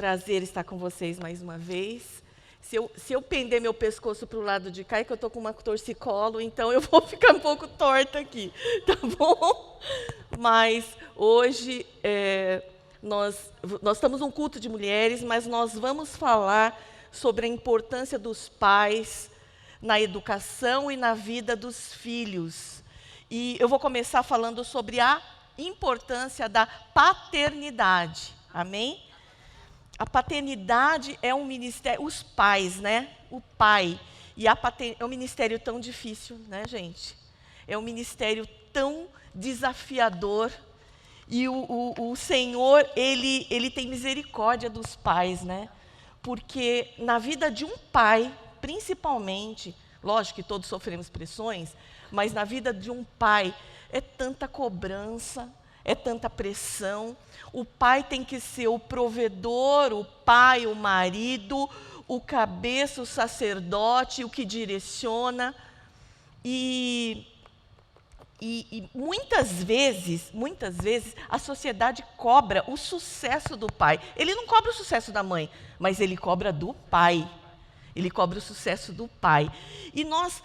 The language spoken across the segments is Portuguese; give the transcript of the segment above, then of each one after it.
prazer estar com vocês mais uma vez. Se eu pender meu pescoço para o lado de cá, é que eu estou com uma torcicolo, então eu vou ficar um pouco torta aqui, tá bom? Mas hoje nós estamos num culto de mulheres, mas nós vamos falar sobre a importância dos pais na educação e na vida dos filhos. E eu vou começar falando sobre a importância da paternidade. Amém? A paternidade é um ministério, os pais, né? O pai. E é um ministério tão difícil, né, gente? É um ministério tão desafiador. E o Senhor, Ele tem misericórdia dos pais, né? Porque na vida de um pai, principalmente, lógico que todos sofremos pressões, mas na vida de um pai é tanta cobrança, é tanta pressão. O pai tem que ser o provedor, o pai, o marido, o cabeça, o sacerdote, o que direciona. E muitas vezes, a sociedade cobra o sucesso do pai. Ele não cobra o sucesso da mãe, mas ele cobra do pai. Ele cobra o sucesso do pai. E nós,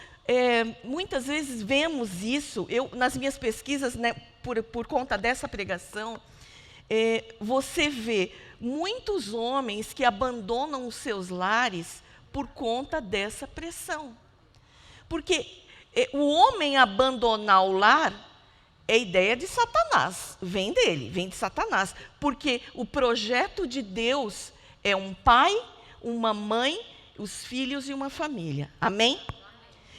muitas vezes, vemos isso. Eu, nas minhas pesquisas, né, por conta dessa pregação, você vê muitos homens que abandonam os seus lares por conta dessa pressão. Porque o homem abandonar o lar é ideia de Satanás, vem dele, vem de Satanás. Porque o projeto de Deus é um pai, uma mãe, os filhos e uma família. Amém?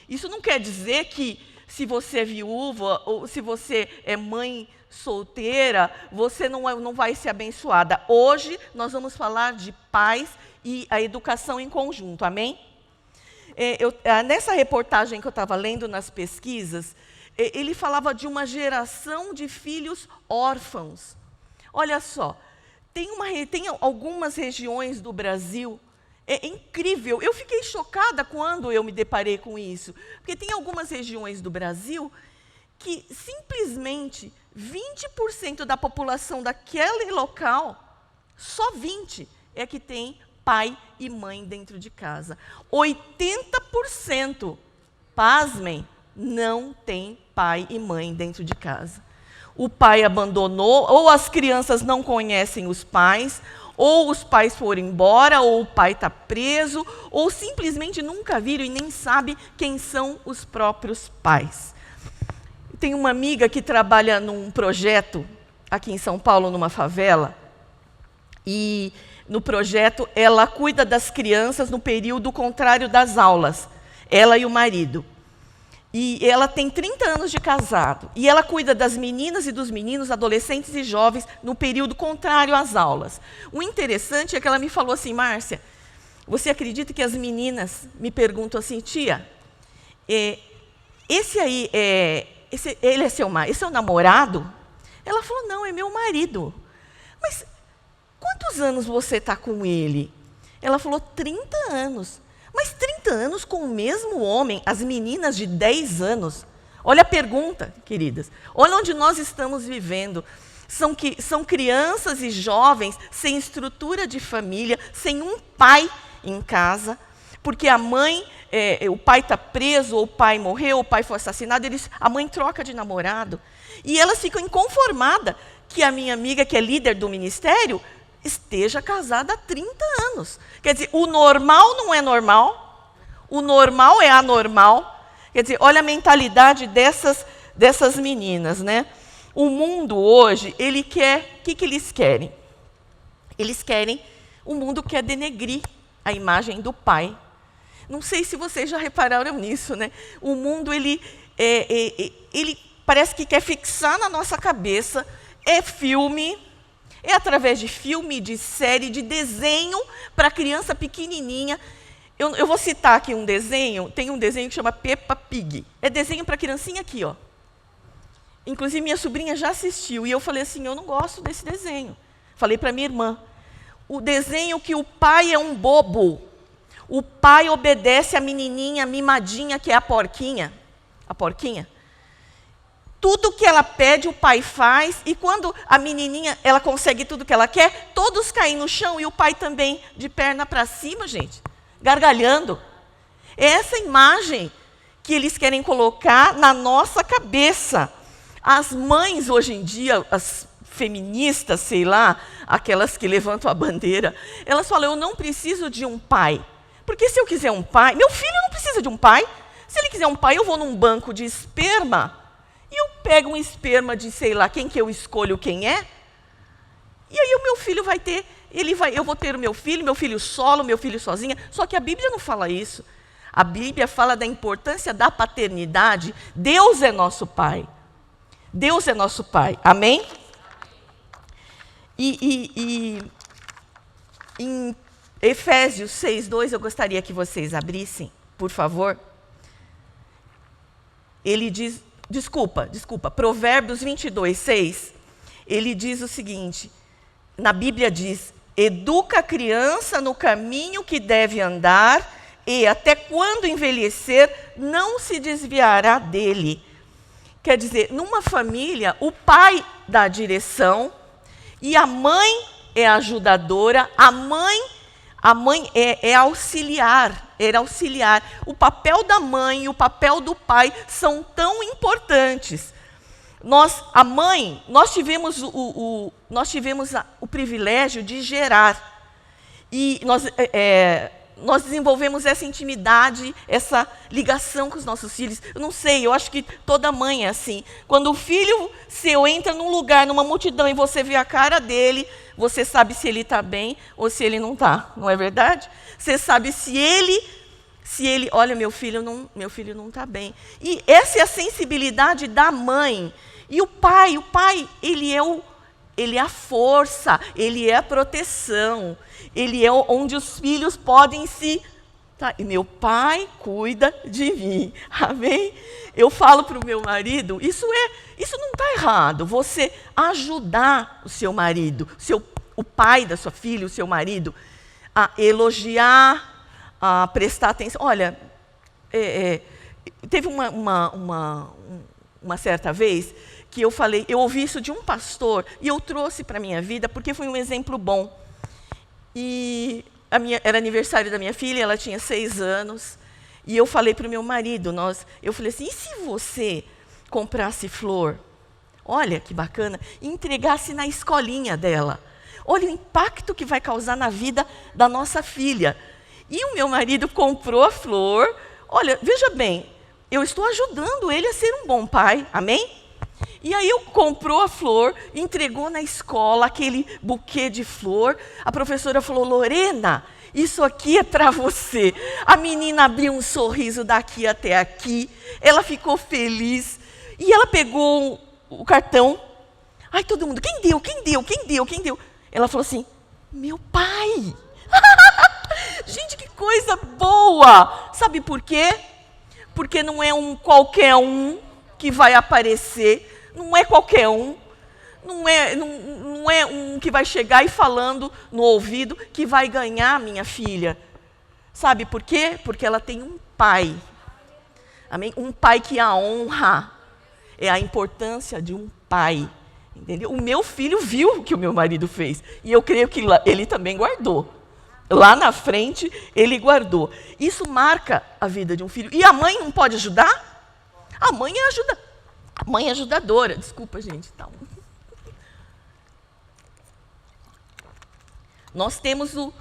Isso não quer dizer que se você é viúva ou se você é mãe solteira, você não vai ser abençoada. Hoje nós vamos falar de pais e a educação em conjunto. Amém? Nessa reportagem que eu estava lendo nas pesquisas, ele falava de uma geração de filhos órfãos. Olha só, tem algumas regiões do Brasil, é incrível, eu fiquei chocada quando eu me deparei com isso, porque tem algumas regiões do Brasil que simplesmente 20% da população daquele local, só 20% é que tem pai e mãe dentro de casa. 80%, pasmem, não tem pai e mãe dentro de casa. O pai abandonou, ou as crianças não conhecem os pais, ou os pais foram embora, ou o pai está preso, ou simplesmente nunca viram e nem sabe quem são os próprios pais. Tem uma amiga que trabalha num projeto aqui em São Paulo, numa favela, e no projeto ela cuida das crianças no período contrário das aulas, ela e o marido. E ela tem 30 anos de casado, e ela cuida das meninas e dos meninos, adolescentes e jovens, no período contrário às aulas. O interessante é que ela me falou assim: Márcia, você acredita que as meninas me perguntam assim, tia, esse é seu namorado? Ela falou, não, é meu marido. Mas quantos anos você está com ele? Ela falou, 30 anos. Mas 30 anos com o mesmo homem, as meninas de 10 anos. Olha a pergunta, queridas. Olha onde nós estamos vivendo. São crianças e jovens sem estrutura de família, sem um pai em casa, porque a mãe, o pai está preso, ou o pai morreu, ou o pai foi assassinado, a mãe troca de namorado. E elas ficam inconformadas que a minha amiga, que é líder do ministério, esteja casada há 30 anos. Quer dizer, o normal não é normal, o normal é anormal. Quer dizer, olha a mentalidade dessas meninas, né? O mundo hoje, ele quer, o que eles querem? Eles querem, o mundo quer denegrir a imagem do pai. Não sei se vocês já repararam nisso, né? O mundo, ele parece que quer fixar na nossa cabeça, filme, é através de filme, de série, de desenho para criança pequenininha. Eu vou citar aqui um desenho, tem um desenho que chama Peppa Pig. É desenho para criancinha aqui, ó. Inclusive, minha sobrinha já assistiu, e eu falei assim, eu não gosto desse desenho. Falei para minha irmã, o desenho que o pai é um bobo. O pai obedece a menininha mimadinha, que é a porquinha. A porquinha. Tudo que ela pede, o pai faz. E quando a menininha, ela consegue tudo que ela quer, todos caem no chão e o pai também, de perna para cima, gente, gargalhando. É essa imagem que eles querem colocar na nossa cabeça. As mães, hoje em dia, as feministas, sei lá, aquelas que levantam a bandeira, elas falam, eu não preciso de um pai. Porque se eu quiser um pai, meu filho não precisa de um pai. Se ele quiser um pai, eu vou num banco de esperma e eu pego um esperma de, sei lá, quem que eu escolho quem é. E aí o meu filho vai ter, eu vou ter o meu filho solo, meu filho sozinha. Só que a Bíblia não fala isso. A Bíblia fala da importância da paternidade. Deus é nosso pai. Deus é nosso pai. Amém? Em Efésios 6:2, eu gostaria que vocês abrissem, por favor. Ele diz, desculpa, Provérbios 22:6, ele diz o seguinte, na Bíblia diz, educa a criança no caminho que deve andar e até quando envelhecer não se desviará dele. Quer dizer, numa família, o pai dá a direção e a mãe é ajudadora, a mãe é auxiliar, era auxiliar. O papel da mãe e o papel do pai são tão importantes. Nós tivemos o privilégio de gerar. E nós desenvolvemos essa intimidade, essa ligação com os nossos filhos. Eu não sei, eu acho que toda mãe é assim. Quando o filho seu entra num lugar, numa multidão, e você vê a cara dele, você sabe se ele está bem ou se ele não está, não é verdade? Você sabe se ele, olha, meu filho não está bem. E essa é a sensibilidade da mãe. E o pai, ele é a força, ele é a proteção, ele é onde os filhos podem se... Tá, e meu pai cuida de mim, amém? Eu falo para o meu marido, isso não está errado, você ajudar o seu marido, o pai da sua filha, o seu marido, a elogiar, a prestar atenção. Olha, teve uma certa vez que eu ouvi isso de um pastor e eu trouxe para a minha vida porque foi um exemplo bom. E era aniversário da minha filha, ela tinha 6 anos, e eu falei para o meu marido, eu falei assim, e se você comprasse flor, olha que bacana, e entregasse na escolinha dela? Olha o impacto que vai causar na vida da nossa filha. E o meu marido comprou a flor, olha, veja bem, eu estou ajudando ele a ser um bom pai, amém? E aí comprou a flor, entregou na escola aquele buquê de flor. A professora falou, Lorena, isso aqui é para você. A menina abriu um sorriso daqui até aqui. Ela ficou feliz. E ela pegou o cartão. Ai, todo mundo, quem deu? Ela falou assim, meu pai. Gente, que coisa boa. Sabe por quê? Porque não é um qualquer um que vai aparecer. Não é qualquer um, não é um que vai chegar e falando no ouvido que vai ganhar minha filha. Sabe por quê? Porque ela tem um pai. Amém? Um pai que a honra. É a importância de um pai. Entendeu? O meu filho viu o que o meu marido fez. E eu creio que ele também guardou. Lá na frente, ele guardou. Isso marca a vida de um filho. E a mãe não pode ajudar? A mãe ajuda. A mãe é ajudadora. Desculpa, gente. Tá. Nós temos o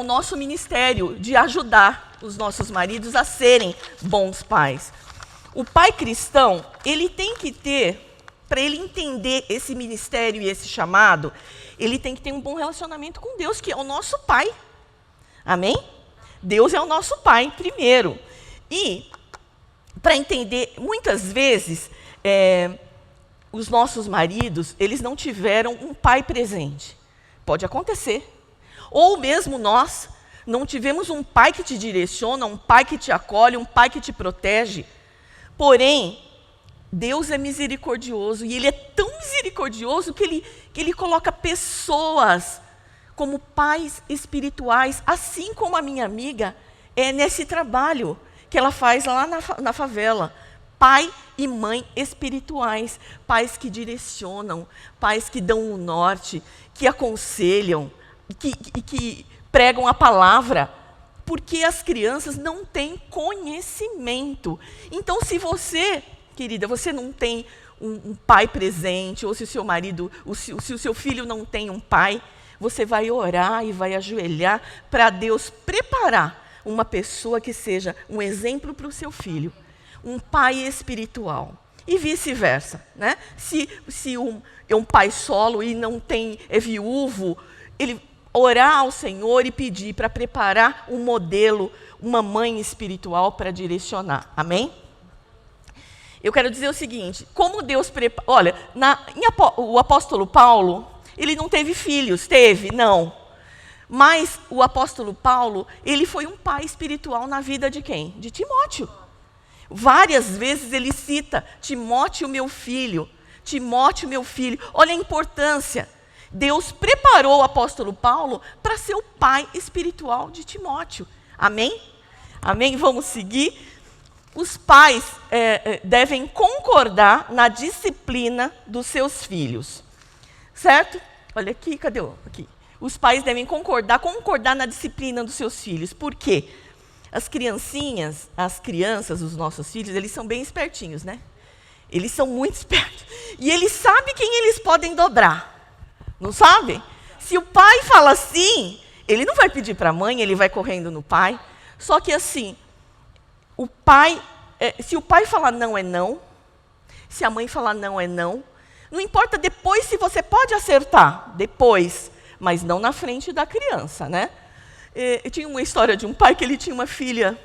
nosso ministério de ajudar os nossos maridos a serem bons pais. O pai cristão, ele tem que ter, para ele entender esse ministério e esse chamado, ele tem que ter um bom relacionamento com Deus, que é o nosso pai. Amém? Deus é o nosso pai, primeiro. E para entender, muitas vezes, os nossos maridos, eles não tiveram um pai presente. Pode acontecer. Ou mesmo nós não tivemos um pai que te direciona, um pai que te acolhe, um pai que te protege. Porém, Deus é misericordioso, e Ele é tão misericordioso que Ele coloca pessoas como pais espirituais, assim como a minha amiga é nesse trabalho que ela faz lá na favela. pai e mãe espirituais, pais que direcionam, pais que dão o norte, que aconselham, que pregam a palavra, porque as crianças não têm conhecimento. Então, se você, querida, você não tem um pai presente, ou se o seu marido, se o seu filho não tem um pai, você vai orar e vai ajoelhar para Deus preparar uma pessoa que seja um exemplo para o seu filho, um pai espiritual. E vice-versa, né? Se é um pai solo e não tem, é viúvo, ele orar ao Senhor e pedir para preparar um modelo, uma mãe espiritual para direcionar. Amém? Eu quero dizer o seguinte, como Deus prepara... Olha, o apóstolo Paulo, ele não teve filhos, teve? Não. Mas o apóstolo Paulo, ele foi um pai espiritual na vida de quem? De Timóteo. Várias vezes ele cita, Timóteo, meu filho, Timóteo, meu filho. Olha a importância. Deus preparou o apóstolo Paulo para ser o pai espiritual de Timóteo. Amém? Amém? Vamos seguir. Os pais devem concordar na disciplina dos seus filhos. Certo? Olha aqui, cadê o? Aqui. Os pais devem concordar na disciplina dos seus filhos. Por quê? As crianças, os nossos filhos, eles são bem espertinhos, né? Eles são muito espertos. E eles sabem quem eles podem dobrar. Não sabe? Se o pai fala sim, ele não vai pedir para a mãe, ele vai correndo no pai. Só que assim, se o pai falar não é não, se a mãe falar não é não, não importa depois se você pode acertar, depois, mas não na frente da criança, né? Eu tinha uma história de um pai que ele tinha uma filha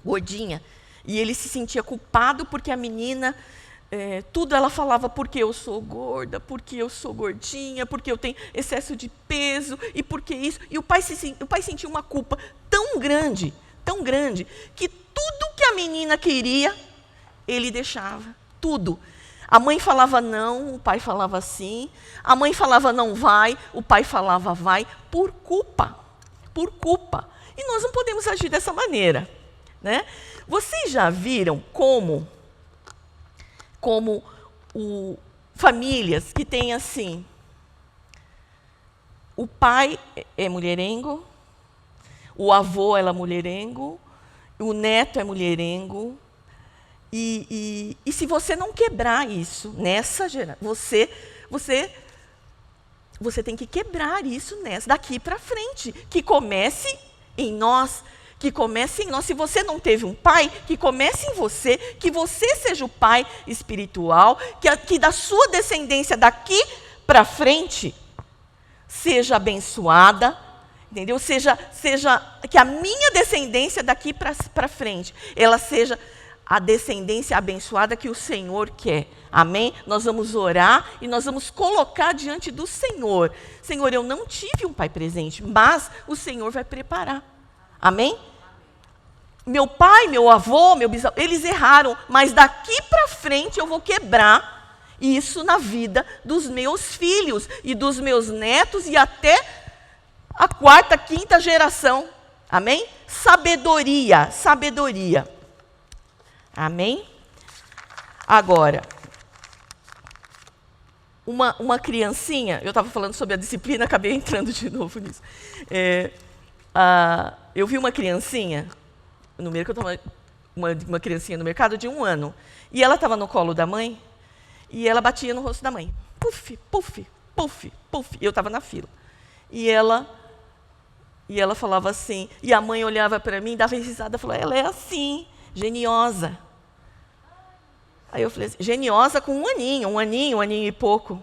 gordinha, e ele se sentia culpado porque a menina, tudo ela falava porque eu sou gorda, porque eu sou gordinha, porque eu tenho excesso de peso, e porque isso. E o pai sentia uma culpa tão grande, que tudo que a menina queria, ele deixava, tudo. A mãe falava não, o pai falava sim. A mãe falava não vai, o pai falava vai, por culpa. Por culpa. E nós não podemos agir dessa maneira, né? Vocês já viram como famílias que têm assim, o pai é mulherengo, o avô é mulherengo, o neto é mulherengo, e se você não quebrar isso nessa geração, você tem que quebrar isso daqui para frente, que comece em nós. Se você não teve um pai, que comece em você, que você seja o pai espiritual, que da sua descendência daqui para frente seja abençoada, entendeu? Seja que a minha descendência daqui para frente, ela seja a descendência abençoada que o Senhor quer. Amém? Nós vamos orar e nós vamos colocar diante do Senhor. Senhor, eu não tive um pai presente, mas o Senhor vai preparar. Amém? Meu pai, meu avô, meu bisavô, eles erraram, mas daqui para frente eu vou quebrar isso na vida dos meus filhos e dos meus netos e até a quarta, quinta geração. Amém? Sabedoria. Amém? Agora, uma criancinha, eu estava falando sobre a disciplina, acabei entrando de novo nisso. Eu vi uma criancinha, uma criancinha no mercado de 1 ano, e ela estava no colo da mãe, e ela batia no rosto da mãe. Puf, puf, puf, puf. Eu estava na fila. E ela falava assim, e a mãe olhava para mim, dava risada, falou, ela é assim, geniosa. Aí eu falei assim, geniosa com 1 aninho e pouco.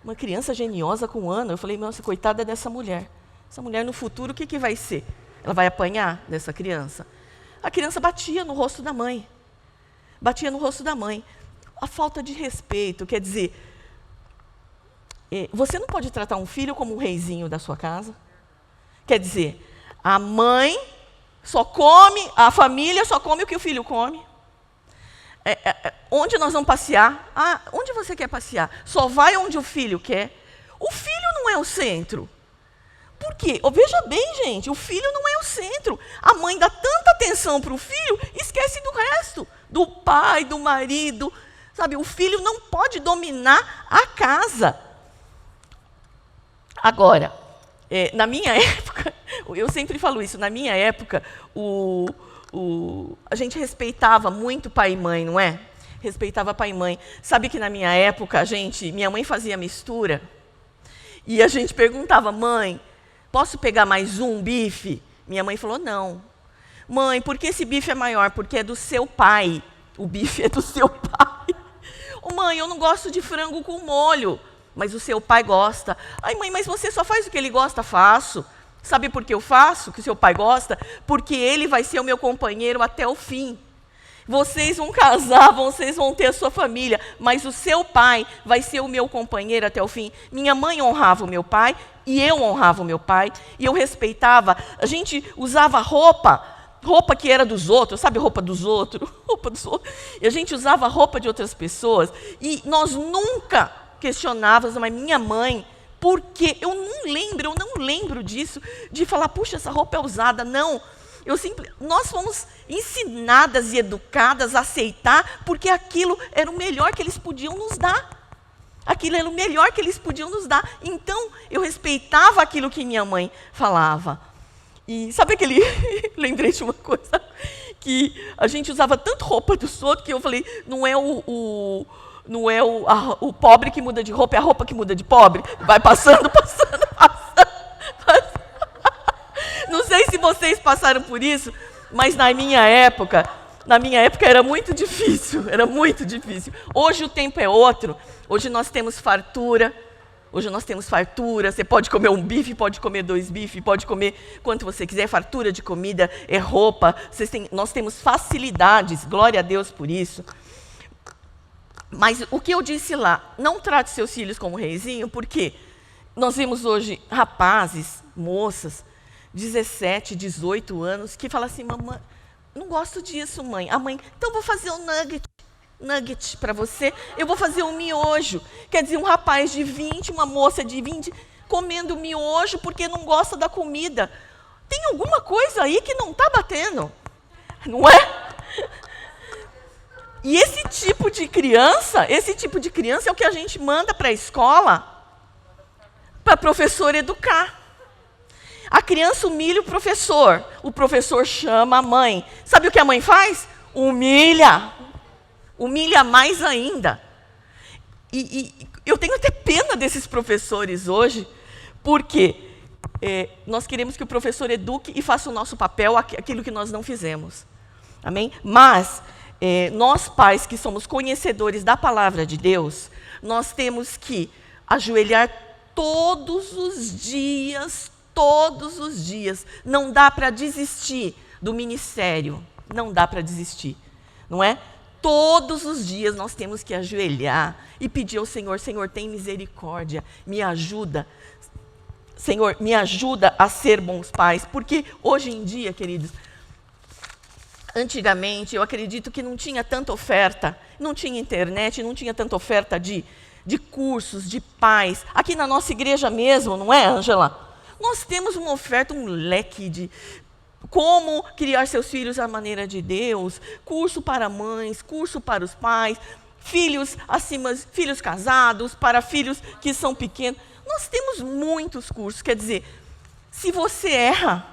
Uma criança geniosa com 1 ano. Eu falei, nossa, coitada dessa mulher. Essa mulher no futuro, o que vai ser? Ela vai apanhar dessa criança? A criança batia no rosto da mãe. A falta de respeito, quer dizer, você não pode tratar um filho como um reizinho da sua casa. Quer dizer, a mãe a família só come o que o filho come. Onde nós vamos passear? Onde você quer passear? Só vai onde o filho quer. O filho não é o centro. Por quê? Veja bem, gente, o filho não é o centro. A mãe dá tanta atenção para o filho, esquece do resto, do pai, do marido. Sabe, o filho não pode dominar a casa. Agora, na minha época, eu sempre falo isso, na minha época, a gente respeitava muito pai e mãe, não é? Respeitava pai e mãe. Sabe que na minha época, minha mãe fazia mistura, e a gente perguntava, mãe, posso pegar mais um bife? Minha mãe falou, não. Mãe, por que esse bife é maior? Porque é do seu pai. O bife é do seu pai. Oh, mãe, eu não gosto de frango com molho, mas o seu pai gosta. Ai, mãe, mas você só faz o que ele gosta? Faço. Sabe por que eu faço o que o seu pai gosta? Porque ele vai ser o meu companheiro até o fim. Vocês vão casar, vocês vão ter a sua família, mas o seu pai vai ser o meu companheiro até o fim. Minha mãe honrava o meu pai, e eu honrava o meu pai, e eu respeitava. A gente usava roupa que era dos outros, sabe, roupa dos outros? E a gente usava roupa de outras pessoas, e nós nunca questionávamos, mas minha mãe, porque eu não lembro disso, de falar, puxa, essa roupa é usada, não. Nós fomos ensinadas e educadas a aceitar, porque aquilo era o melhor que eles podiam nos dar. Aquilo era o melhor que eles podiam nos dar. Então, eu respeitava aquilo que minha mãe falava. E sabe aquele... Lembrei de uma coisa, que a gente usava tanto roupa dos outros, que eu falei, não é o pobre que muda de roupa, é a roupa que muda de pobre. Vai passando. Não sei se vocês passaram por isso, mas na minha época era muito difícil, Hoje o tempo é outro, hoje nós temos fartura, você pode comer um bife, pode comer 2 bifes, pode comer quanto você quiser, fartura de comida, é roupa, nós temos facilidades, glória a Deus por isso. Mas o que eu disse lá, não trate seus filhos como reizinho, porque nós vemos hoje rapazes, moças, 17, 18 anos, que falam assim, mamãe, não gosto disso, mãe. A mãe, então vou fazer um nugget para você, eu vou fazer um miojo. Quer dizer, um rapaz de 20, uma moça de 20, comendo miojo porque não gosta da comida. Tem alguma coisa aí que não está batendo, não é? E esse tipo de criança é o que a gente manda para a escola, para o professor educar. A criança humilha o professor chama a mãe. Sabe o que a mãe faz? Humilha mais ainda. E eu tenho até pena desses professores hoje, porque nós queremos que o professor eduque e faça o nosso papel, aquilo que nós não fizemos. Amém? Mas, nós pais que somos conhecedores da palavra de Deus, nós temos que ajoelhar todos os dias, não dá para desistir do ministério, não dá para desistir, não é? Todos os dias nós temos que ajoelhar e pedir ao Senhor, Senhor, tem misericórdia, me ajuda, Senhor, me ajuda a ser bons pais, porque hoje em dia, queridos, antigamente eu acredito que não tinha tanta oferta, não tinha internet, não tinha tanta oferta de cursos, de pais, aqui na nossa igreja mesmo, não é, Ângela? Nós temos uma oferta, um leque de como criar seus filhos à maneira de Deus, curso para mães, curso para os pais, filhos casados, para filhos que são pequenos. Nós temos muitos cursos, quer dizer, se você erra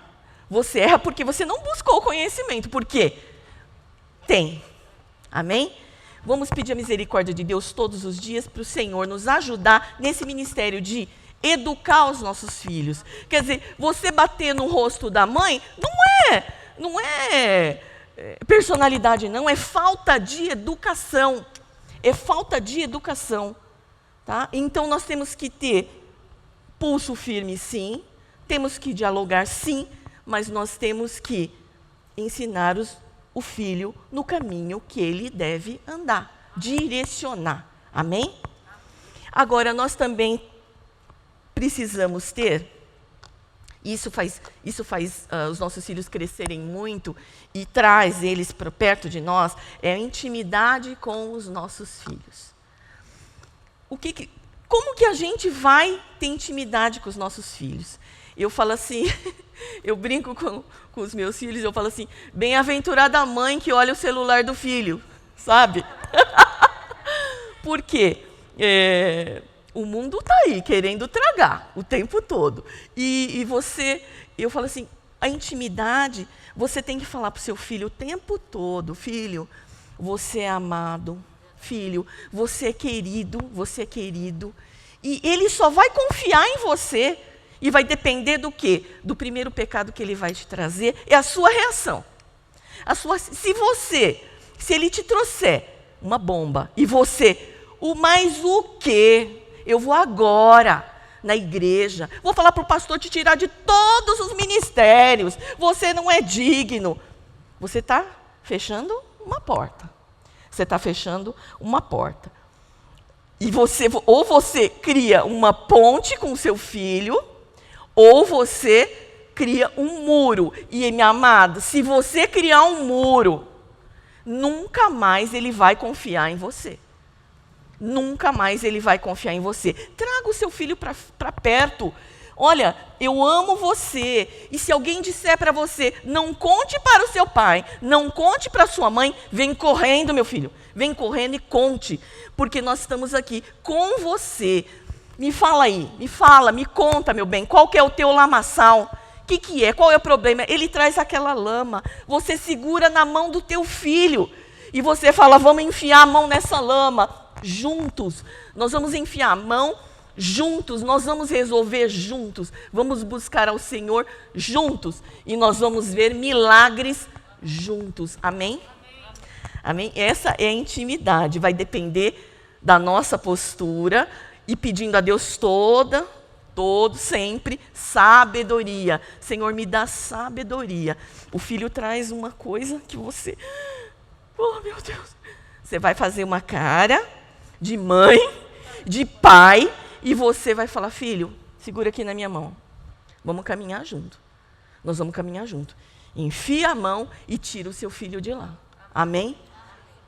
porque você não buscou o conhecimento. Por quê? Tem. Amém? Vamos pedir a misericórdia de Deus todos os dias para o Senhor nos ajudar nesse ministério de educar os nossos filhos. Quer dizer, você bater no rosto da mãe não é personalidade, não, é falta de educação. É falta de educação. Tá? Então, nós temos que ter pulso firme, sim. Temos que dialogar, sim. Mas nós temos que ensinar o filho no caminho que ele deve andar. Direcionar. Amém? Agora, nós também precisamos ter, isso faz os nossos filhos crescerem muito e traz eles para perto de nós, é a intimidade com os nossos filhos. Como que a gente vai ter intimidade com os nossos filhos? Eu falo assim, eu brinco com os meus filhos, eu falo assim, bem-aventurada a mãe que olha o celular do filho, sabe? Por quê? O mundo está aí, querendo tragar o tempo todo. E você, eu falo assim, a intimidade, você tem que falar para o seu filho o tempo todo, filho, você é amado, filho, você é querido, você é querido. E ele só vai confiar em você e vai depender do quê? Do primeiro pecado que ele vai te trazer, é a sua reação. Se ele te trouxer uma bomba e você, mas o quê? Eu vou agora na igreja, vou falar para o pastor te tirar de todos os ministérios, você não é digno. Você está fechando uma porta. Você está fechando uma porta. E ou você cria uma ponte com o seu filho, ou você cria um muro. E, minha amada, se você criar um muro, nunca mais ele vai confiar em você. Nunca mais ele vai confiar em você. Traga o seu filho para perto. Olha, eu amo você. E se alguém disser para você, não conte para o seu pai, não conte para a sua mãe, vem correndo, meu filho. Vem correndo e conte. Porque nós estamos aqui com você. Me fala aí, me conta, meu bem, qual que é o teu lamaçal? O que é? Qual é o problema? Ele traz aquela lama. Você segura na mão do teu filho. E você fala, vamos enfiar a mão nessa lama. Juntos, nós vamos enfiar a mão juntos, nós vamos resolver juntos, vamos buscar ao Senhor juntos e nós vamos ver milagres juntos, amém? Amém? Essa é a intimidade, vai depender da nossa postura e pedindo a Deus sempre, sabedoria. Senhor, me dá sabedoria. O filho traz uma coisa que você, oh meu Deus, você vai fazer uma cara de mãe, de pai, e você vai falar, filho, segura aqui na minha mão. Vamos caminhar junto. Nós vamos caminhar junto. Enfia a mão e tira o seu filho de lá. Amém?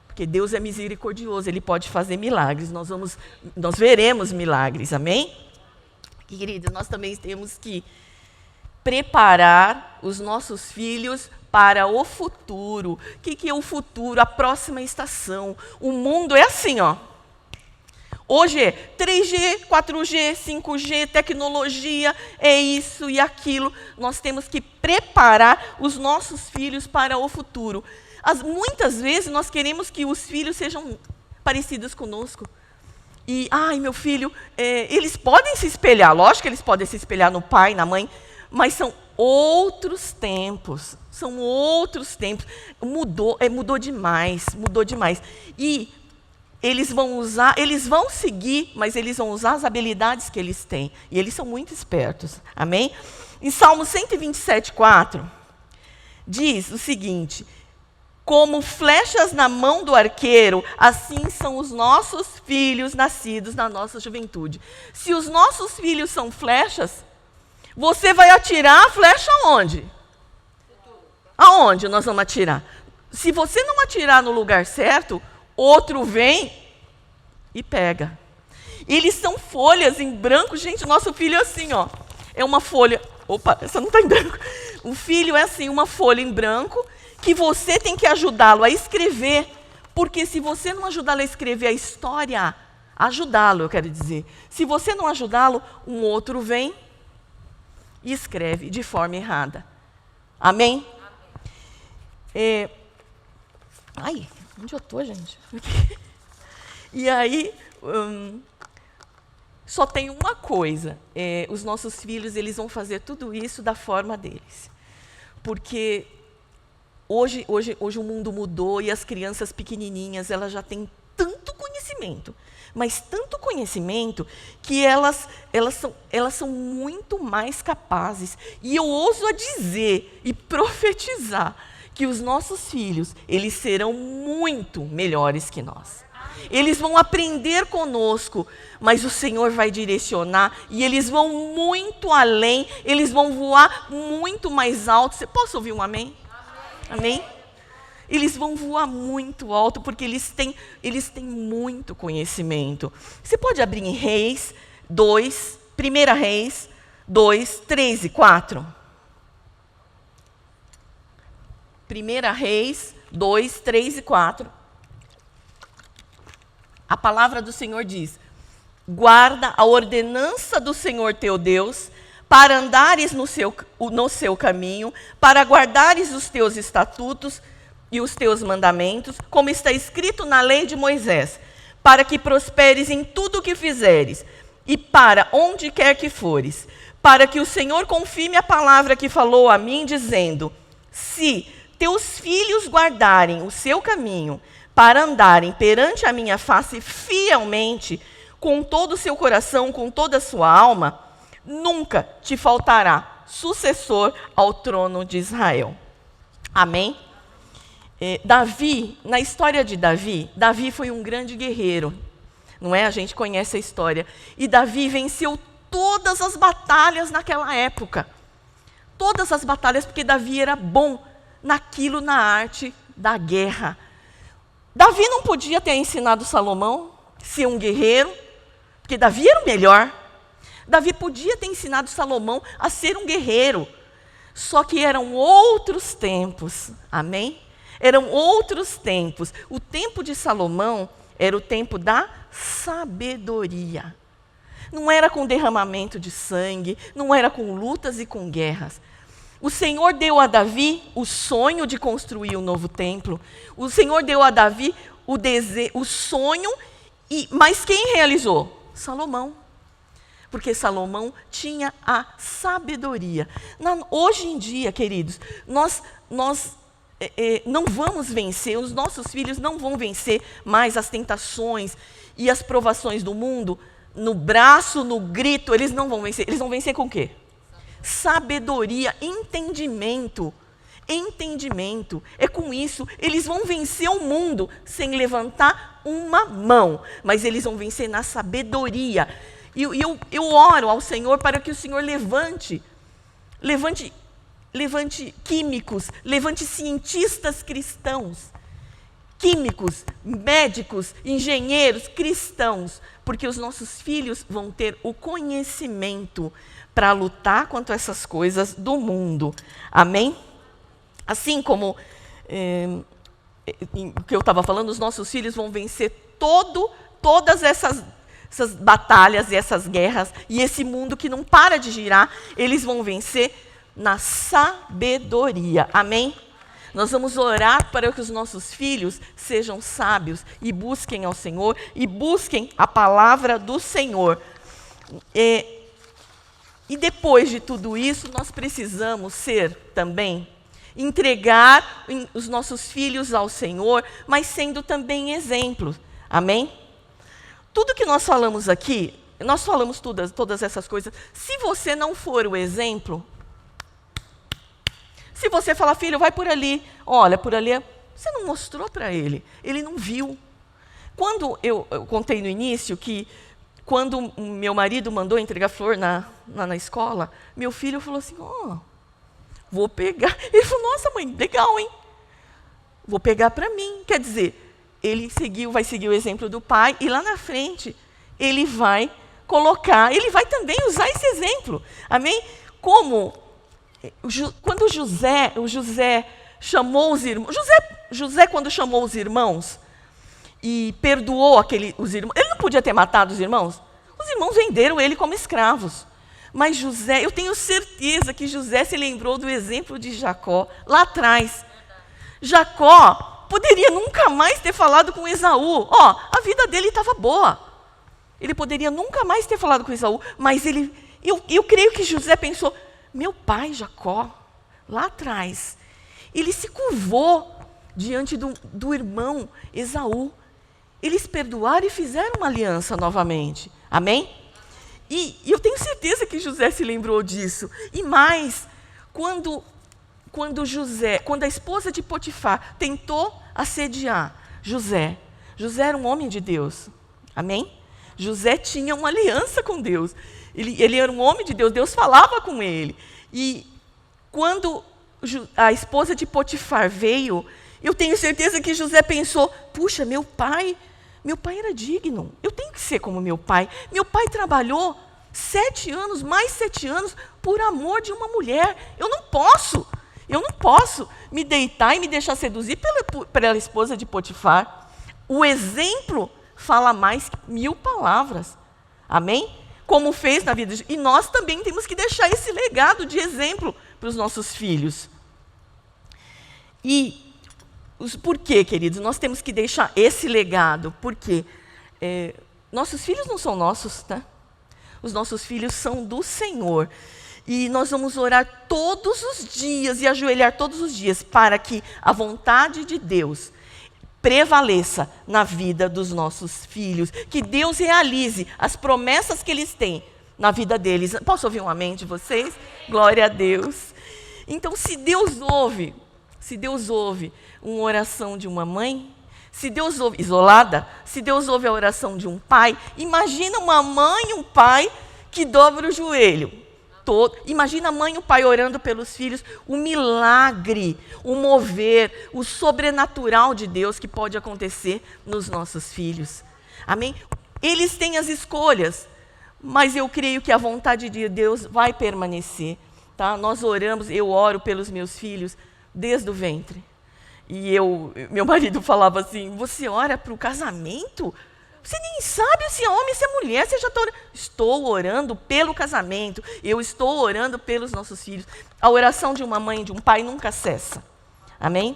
Porque Deus é misericordioso, Ele pode fazer milagres. Nós veremos milagres, amém? Queridos, nós também temos que preparar os nossos filhos para o futuro. O que é o futuro? A próxima estação. O mundo é assim, ó. Hoje é 3G, 4G, 5G, tecnologia, é isso e aquilo. Nós temos que preparar os nossos filhos para o futuro. Muitas vezes nós queremos que os filhos sejam parecidos conosco. E, meu filho, eles podem se espelhar, lógico que eles podem se espelhar no pai, na mãe, mas são outros tempos. São outros tempos. Mudou demais. E eles vão seguir, mas eles vão usar as habilidades que eles têm. E eles são muito espertos. Amém? Em Salmo 127:4, diz o seguinte: como flechas na mão do arqueiro, assim são os nossos filhos nascidos na nossa juventude. Se os nossos filhos são flechas, você vai atirar a flecha aonde? Aonde nós vamos atirar? Se você não atirar no lugar certo, outro vem e pega. Eles são folhas em branco. Gente, nosso filho é assim, ó. É uma folha. Opa, essa não está em branco. O filho é assim, uma folha em branco, que você tem que ajudá-lo a escrever. Porque se você não ajudá-lo a escrever a história, ajudá-lo, eu quero dizer. Se você não ajudá-lo, um outro vem e escreve de forma errada. Amém? Onde eu estou, gente? E aí, só tem uma coisa. Os nossos filhos, eles vão fazer tudo isso da forma deles. Porque hoje o mundo mudou e as crianças pequenininhas, elas já têm tanto conhecimento, mas tanto conhecimento, que elas são muito mais capazes. E eu ouso a dizer e profetizar que os nossos filhos, eles serão muito melhores que nós. Eles vão aprender conosco, mas o Senhor vai direcionar e eles vão muito além, eles vão voar muito mais alto. Você pode ouvir um amém? Amém? Eles vão voar muito alto porque eles têm muito conhecimento. Você pode abrir em Reis 2, 1 Reis 2, 3 e 4. 1 Reis 2, 3 e 4. A palavra do Senhor diz: guarda a ordenança do Senhor teu Deus, para andares no seu caminho, para guardares os teus estatutos e os teus mandamentos, como está escrito na lei de Moisés, para que prosperes em tudo o que fizeres, e para onde quer que fores, para que o Senhor confirme a palavra que falou a mim, dizendo: se teus filhos guardarem o seu caminho, para andarem perante a minha face fielmente, com todo o seu coração, com toda a sua alma, nunca te faltará sucessor ao trono de Israel. Amém? Davi, na história de Davi, Davi foi um grande guerreiro, não é? A gente conhece a história. E Davi venceu todas as batalhas naquela época. Todas as batalhas, porque Davi era bom naquilo, na arte da guerra. Davi não podia ter ensinado Salomão a ser um guerreiro, porque Davi era o melhor. Davi podia ter ensinado Salomão a ser um guerreiro, só que eram outros tempos, amém? Eram outros tempos. O tempo de Salomão era o tempo da sabedoria. Não era com derramamento de sangue, não era com lutas e com guerras. O Senhor deu a Davi o sonho de construir um novo templo. O Senhor deu a Davi o sonho, mas quem realizou? Salomão. Porque Salomão tinha a sabedoria. Hoje em dia, queridos, nós não vamos vencer, os nossos filhos não vão vencer mais as tentações e as provações do mundo no braço, no grito, eles não vão vencer. Eles vão vencer com o quê? Sabedoria, entendimento. Entendimento. É com isso, eles vão vencer o mundo sem levantar uma mão, mas eles vão vencer na sabedoria. E eu oro ao Senhor para que o Senhor levante químicos, levante cientistas cristãos, químicos, médicos, engenheiros cristãos, porque os nossos filhos vão ter o conhecimento para lutar contra essas coisas do mundo. Amém? Assim como o que eu estava falando, os nossos filhos vão vencer todas essas batalhas e essas guerras, e esse mundo que não para de girar, eles vão vencer na sabedoria. Amém? Nós vamos orar para que os nossos filhos sejam sábios e busquem ao Senhor e busquem a palavra do Senhor. E depois de tudo isso, nós precisamos entregar os nossos filhos ao Senhor, mas sendo também exemplos. Amém? Tudo que nós falamos aqui, nós falamos todas essas coisas. Se você não for o exemplo, se você falar: filho, vai por ali, olha, por ali, você não mostrou para ele não viu. Quando eu contei no início que, quando o meu marido mandou entregar flor na escola, meu filho falou assim: vou pegar. Ele falou: nossa, mãe, legal, hein? Vou pegar para mim. Quer dizer, ele vai seguir o exemplo do pai, e lá na frente ele vai ele vai também usar esse exemplo. Amém? Como quando o José chamou os irmãos, José quando chamou os irmãos e perdoou os irmãos, ele não podia ter matado os irmãos venderam ele como escravos. Mas eu tenho certeza que José se lembrou do exemplo de Jacó lá atrás. Jacó poderia nunca mais ter falado com Esaú. A vida dele estava boa. Ele poderia nunca mais ter falado com Esaú, mas eu creio que José pensou: meu pai Jacó, lá atrás, ele se curvou diante do irmão Esaú. Eles perdoaram e fizeram uma aliança novamente. Amém? E eu tenho certeza que José se lembrou disso. E mais, quando a esposa de Potifar tentou assediar José era um homem de Deus. Amém? José tinha uma aliança com Deus. Ele era um homem de Deus, Deus falava com ele. E quando a esposa de Potifar veio, eu tenho certeza que José pensou: puxa, meu pai era digno, eu tenho que ser como meu pai. Meu pai trabalhou 7 anos, mais 7 anos, por amor de uma mulher. Eu não posso me deitar e me deixar seduzir pela esposa de Potifar. O exemplo fala mais que 1000 palavras. Amém? Como fez na vida. E nós também temos que deixar esse legado de exemplo para os nossos filhos. E por quê, queridos? Nós temos que deixar esse legado. Porque nossos filhos não são nossos, tá? Os nossos filhos são do Senhor. E nós vamos orar todos os dias e ajoelhar todos os dias para que a vontade de Deus prevaleça na vida dos nossos filhos. Que Deus realize as promessas que eles têm na vida deles. Posso ouvir um amém de vocês? Glória a Deus. Então, se Deus ouve uma oração de uma mãe, se Deus ouve, isolada, se Deus ouve a oração de um pai, imagina uma mãe e um pai que dobra o joelho. Imagina a mãe e o pai orando pelos filhos, o milagre, o mover, o sobrenatural de Deus que pode acontecer nos nossos filhos. Amém? Eles têm as escolhas, mas eu creio que a vontade de Deus vai permanecer. Tá? Nós oramos, eu oro pelos meus filhos desde o ventre. E meu marido falava assim, você ora para o casamento? Você nem sabe se é homem, se é mulher, você já está orando. Estou orando pelo casamento, eu estou orando pelos nossos filhos. A oração de uma mãe e de um pai nunca cessa. Amém?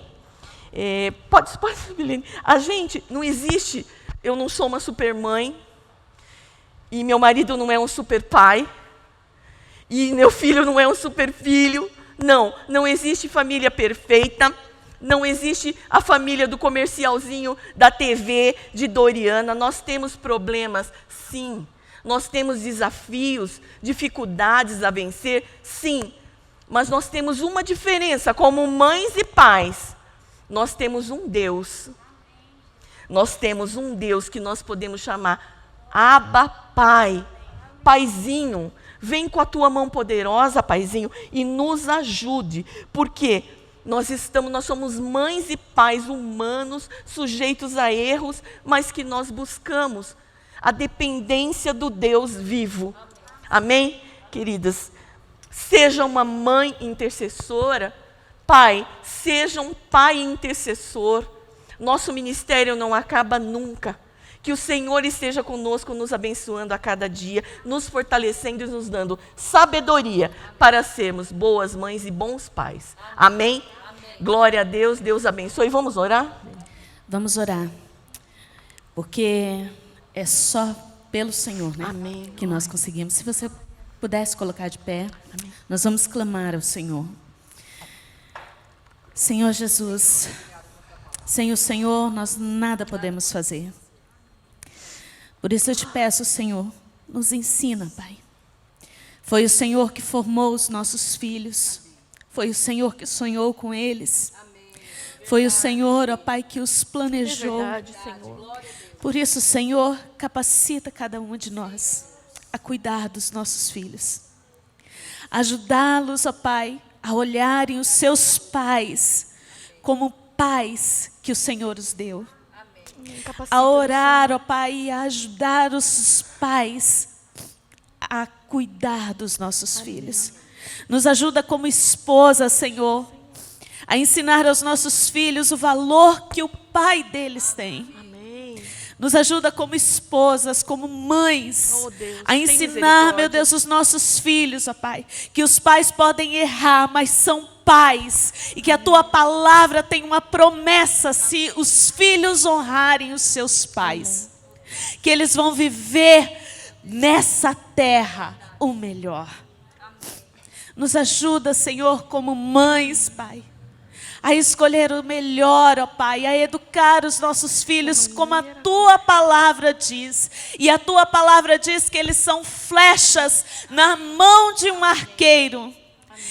Pode, Milene. A gente não existe, eu não sou uma super mãe, e meu marido não é um super pai, e meu filho não é um super filho. Não existe família perfeita. Não existe a família do comercialzinho da TV de Doriana. Nós temos problemas, sim. Nós temos desafios, dificuldades a vencer, sim. Mas nós temos uma diferença, como mães e pais. Nós temos um Deus. Nós temos um Deus que nós podemos chamar Abba Pai. Paizinho, vem com a tua mão poderosa, Paizinho, e nos ajude. Por quê? Nós somos mães e pais humanos, sujeitos a erros, mas que nós buscamos a dependência do Deus vivo. Amém? Queridas, seja uma mãe intercessora, pai, seja um pai intercessor. Nosso ministério não acaba nunca. Que o Senhor esteja conosco, nos abençoando a cada dia, nos fortalecendo e nos dando sabedoria para sermos boas mães e bons pais. Amém? Glória a Deus, Deus abençoe. Vamos orar? Vamos orar. Porque é só pelo Senhor, né? Amém. Que nós conseguimos. Se você pudesse colocar de pé, amém. Nós vamos clamar ao Senhor. Senhor Jesus, sem o Senhor nós nada podemos fazer. Por isso eu te peço, Senhor, nos ensina, Pai. Foi o Senhor que formou os nossos filhos. Foi o Senhor que sonhou com eles. Foi o Senhor, ó Pai, que os planejou. É verdade, Senhor. Por isso, Senhor, capacita cada um de nós a cuidar dos nossos filhos. Ajudá-los, ó Pai, a olharem os seus pais como pais que o Senhor os deu. A orar, ó Pai, e a ajudar os pais a cuidar dos nossos filhos. Nos ajuda como esposa, Senhor, a ensinar aos nossos filhos o valor que o pai deles tem. Amém. Nos ajuda como esposas, como mães, Deus, a ensinar, meu Deus, os nossos filhos, ó Pai, que os pais podem errar, mas são pais, e que a Tua palavra tem uma promessa, se os filhos honrarem os seus pais, que eles vão viver nessa terra o melhor. Nos ajuda, Senhor, como mães, Pai, a escolher o melhor, ó Pai, a educar os nossos filhos como a Tua palavra diz. E a Tua palavra diz que eles são flechas na mão de um arqueiro.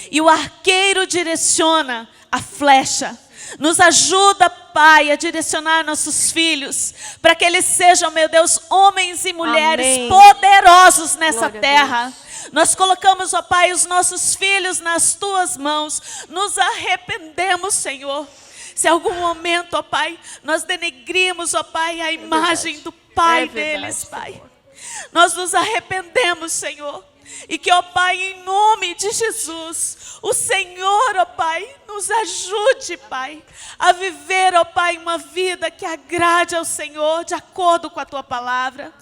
E o arqueiro direciona a flecha. Nos ajuda, Pai, a direcionar nossos filhos, para que eles sejam, meu Deus, homens e mulheres Amém. Poderosos nessa Glória a terra. Nós colocamos, ó Pai, os nossos filhos nas Tuas mãos. Nos arrependemos, Senhor. Se em algum momento, ó Pai, nós denegrimos, ó Pai, a imagem do Pai deles, Pai. Nós nos arrependemos, Senhor. E que, ó Pai, em nome de Jesus, o Senhor, ó Pai, nos ajude, Pai, a viver, ó Pai, uma vida que agrade ao Senhor, de acordo com a Tua palavra.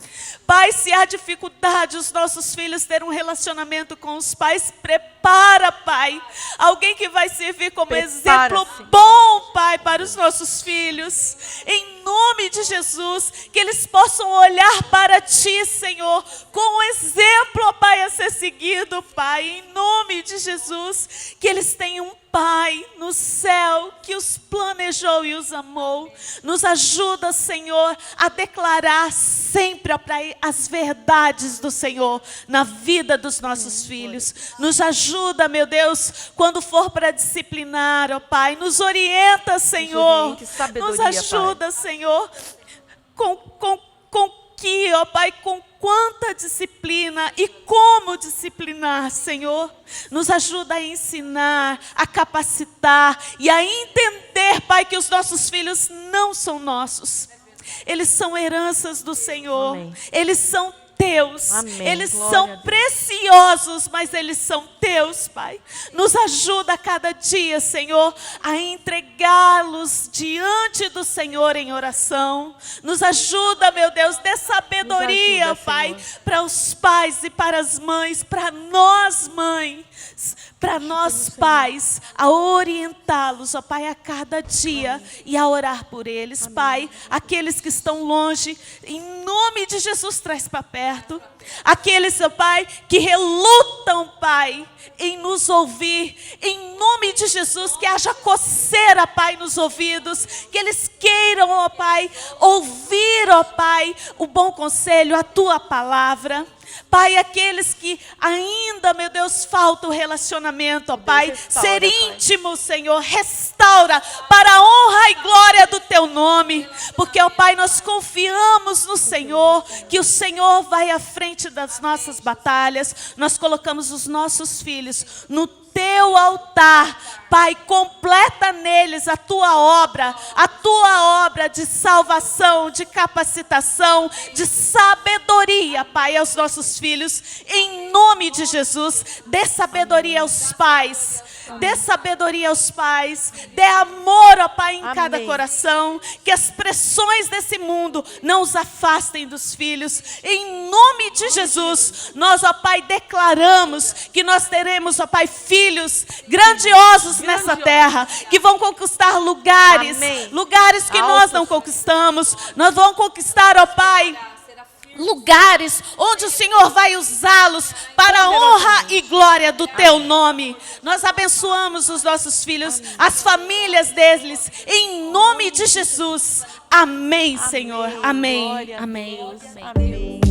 Pai, se há dificuldade os nossos filhos terem um relacionamento com os pais, prepara, Pai, alguém que vai servir como exemplo bom, Pai, para os nossos filhos. Em nome de Jesus, que eles possam olhar para Ti, Senhor, com um exemplo, ó Pai, a ser seguido, Pai. Em nome de Jesus, que eles tenham um Pai no céu que os planejou e os amou. Nos ajuda, Senhor, a declarar sempre, ó Pai, as verdades do Senhor na vida dos nossos filhos. Nos ajuda, meu Deus, quando for para disciplinar, ó Pai. Nos orienta, Senhor. Nos ajuda, Senhor, com que, ó Pai, com quanta disciplina e como disciplinar, Senhor. Nos ajuda a ensinar, a capacitar e a entender, Pai, que os nossos filhos não são nossos. Eles são heranças do Senhor. Amém. Eles são Teus. Amém. Eles são preciosos, mas eles são Teus, Pai. Nos ajuda a cada dia, Senhor, a entregá-los diante do Senhor em oração. Nos ajuda, meu Deus, dê sabedoria, ajuda, Pai, para os pais e para as mães, para nós, mães, para nós, pais, a orientá-los, ó Pai, a cada dia. Amém. E a orar por eles. Amém. Pai, aqueles que estão longe, em nome de Jesus, traz para perto. Aqueles, ó Pai, que relutam, Pai, em nos ouvir, em nome de Jesus, que haja coceira, Pai, nos ouvidos, que eles queiram, ó Pai, ouvir, ó Pai, o bom conselho, a Tua palavra. Pai, aqueles que ainda, meu Deus, falta o relacionamento, ó Pai, ser íntimo, Senhor, restaura para a honra e glória do Teu nome, porque, ó Pai, nós confiamos no Senhor, que o Senhor vai à frente das nossas batalhas. Nós colocamos os nossos filhos no Teu altar, Pai, completa neles a Tua obra de salvação, de capacitação, de sabedoria, Pai, aos nossos filhos, em nome de Jesus. Dê sabedoria aos pais, dê sabedoria aos pais, dê amor, ó Pai, em cada coração, que as pressões desse mundo não os afastem dos filhos, em nome de Jesus. Nós, ó Pai, declaramos que nós teremos, ó Pai, filhos grandiosos nessa terra, que vão conquistar lugares, lugares que nós não conquistamos. Nós vamos conquistar, ó Pai, lugares onde o Senhor vai usá-los para a honra e glória do Teu nome. Nós abençoamos os nossos filhos, as famílias deles, em nome de Jesus. Amém, Senhor. Amém. Amém. Amém.